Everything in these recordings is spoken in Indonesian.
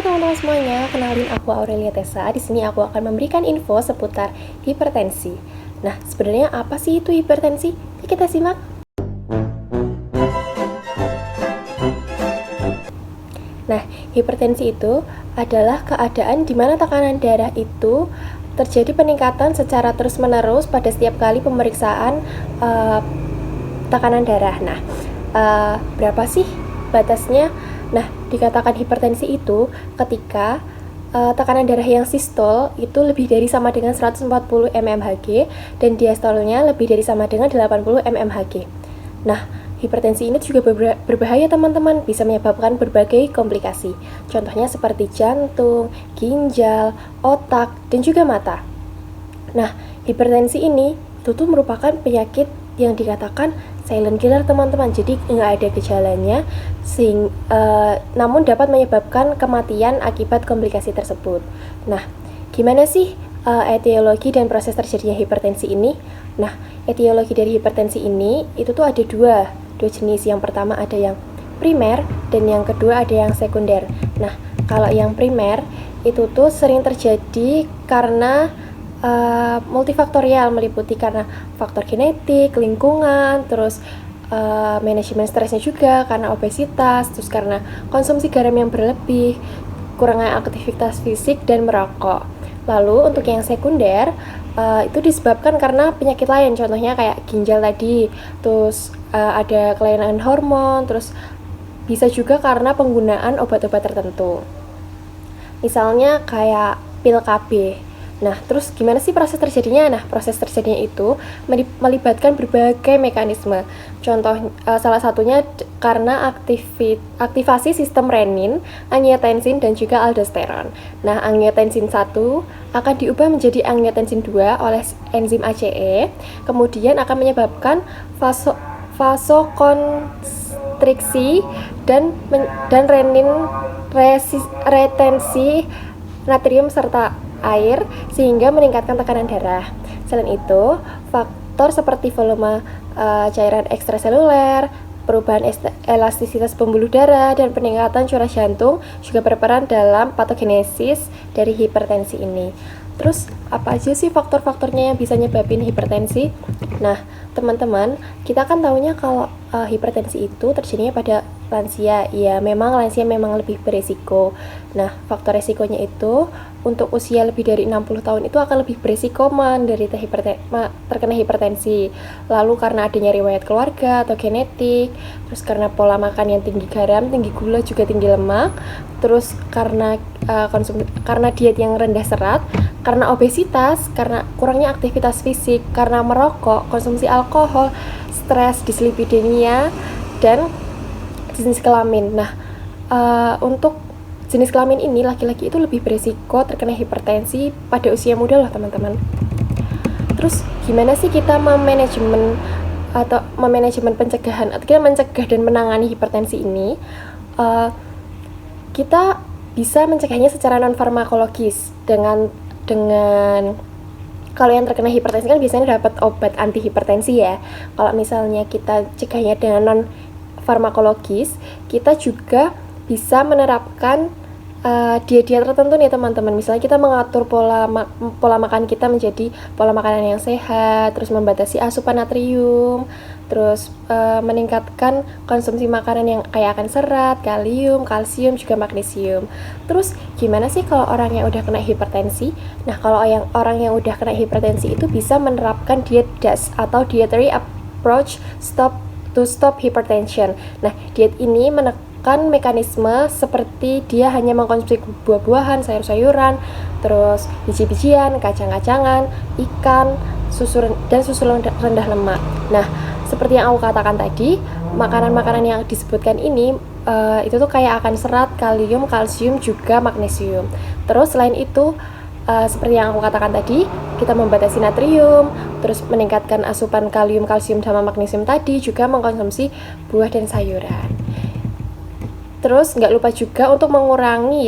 teman-teman semuanya, kenalin aku Aurelia Tessa. Di sini aku akan memberikan info seputar hipertensi. Nah, sebenarnya apa sih itu hipertensi? Yuk kita simak. Nah, hipertensi itu adalah keadaan di mana tekanan darah itu terjadi peningkatan secara terus-menerus pada setiap kali pemeriksaan tekanan darah. Nah, berapa sih batasnya? Nah, dikatakan hipertensi itu ketika tekanan darah yang sistol itu lebih dari sama dengan 140 mmHg dan diastolnya lebih dari sama dengan 80 mmHg. Nah, hipertensi ini juga berbahaya teman-teman, bisa menyebabkan berbagai komplikasi. Contohnya seperti jantung, ginjal, otak, dan juga mata. Nah, hipertensi ini itu tuh merupakan penyakit yang dikatakan silent killer teman-teman, jadi nggak ada gejalanya, namun dapat menyebabkan kematian akibat komplikasi tersebut. Nah, gimana sih etiologi dan proses terjadinya hipertensi ini? Nah, etiologi dari hipertensi ini itu tuh ada dua jenis. Yang pertama ada yang primer dan yang kedua ada yang sekunder. Nah, kalau yang primer itu tuh sering terjadi karena multifaktorial, meliputi karena faktor genetik, lingkungan, terus manajemen stresnya juga karena obesitas, terus karena konsumsi garam yang berlebih, kurangnya aktivitas fisik, dan merokok. Lalu untuk yang sekunder itu disebabkan karena penyakit lain, contohnya kayak ginjal tadi, terus ada kelainan hormon, terus bisa juga karena penggunaan obat-obat tertentu, misalnya kayak pil KB. Nah, terus gimana sih proses terjadinya? Nah, proses terjadinya itu melibatkan berbagai mekanisme. Contoh, salah satunya karena aktivasi sistem renin, angiotensin, dan juga aldosteron. Nah, angiotensin 1 akan diubah menjadi angiotensin 2 oleh enzim ACE, kemudian akan menyebabkan vasokonstriksi dan renin retensi natrium serta air sehingga meningkatkan tekanan darah. Selain itu, faktor seperti volume cairan ekstraseluler, perubahan elastisitas pembuluh darah, dan peningkatan curah jantung juga berperan dalam patogenesis dari hipertensi ini. Terus, apa aja sih faktor-faktornya yang bisa nyebabin hipertensi? Nah, teman-teman, kita kan taunya kalau hipertensi itu terjadinya pada lansia. Ya, memang lansia memang lebih beresiko. Nah, faktor resikonya itu untuk usia lebih dari 60 tahun itu akan lebih beresiko menderita terkena hipertensi. Lalu karena adanya riwayat keluarga atau genetik, terus karena pola makan yang tinggi garam, tinggi gula, juga tinggi lemak, terus karena karena diet yang rendah serat, karena obesitas, karena kurangnya aktivitas fisik, karena merokok, konsumsi alkohol, stres, dislipidemia, dan jenis kelamin. Nah, untuk jenis kelamin ini, laki-laki itu lebih beresiko terkena hipertensi pada usia muda loh teman-teman. Terus gimana sih kita memanajemen pencegahan, atau kita mencegah dan menangani hipertensi ini? Kita bisa mencegahnya secara non farmakologis dengan kalau yang terkena hipertensi kan biasanya dapat obat anti hipertensi ya. Kalau misalnya kita cegahnya dengan non farmakologis, kita juga bisa menerapkan diet-diet tertentu nih teman-teman. Misalnya kita mengatur pola makan kita menjadi pola makanan yang sehat, terus membatasi asupan natrium, terus meningkatkan konsumsi makanan yang kaya akan serat, kalium, kalsium, juga magnesium. Terus gimana sih kalau orang yang udah kena hipertensi? Nah, kalau orang yang udah kena hipertensi itu bisa menerapkan diet DAS atau dietary approach to stop hypertension. Nah, diet ini menekan mekanisme seperti dia hanya mengkonsumsi buah-buahan, sayur-sayuran, terus biji-bijian, kacang-kacangan, ikan, susu rendah lemak. Nah, seperti yang aku katakan tadi, makanan-makanan yang disebutkan ini itu tuh kayak akan serat, kalium, kalsium, juga magnesium. Terus selain itu, seperti yang aku katakan tadi, kita membatasi natrium, terus meningkatkan asupan kalium, kalsium, sama magnesium tadi, juga mengkonsumsi buah dan sayuran. Terus nggak lupa juga untuk mengurangi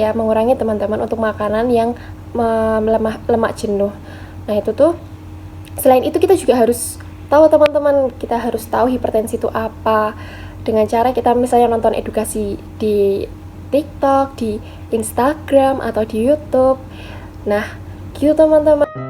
teman-teman untuk makanan yang lemak jenuh. Nah, itu tuh selain itu kita juga harus tahu teman-teman, kita harus tahu hipertensi itu apa dengan cara kita misalnya nonton edukasi di TikTok, di Instagram, atau di YouTube. Nah, gitu teman-teman.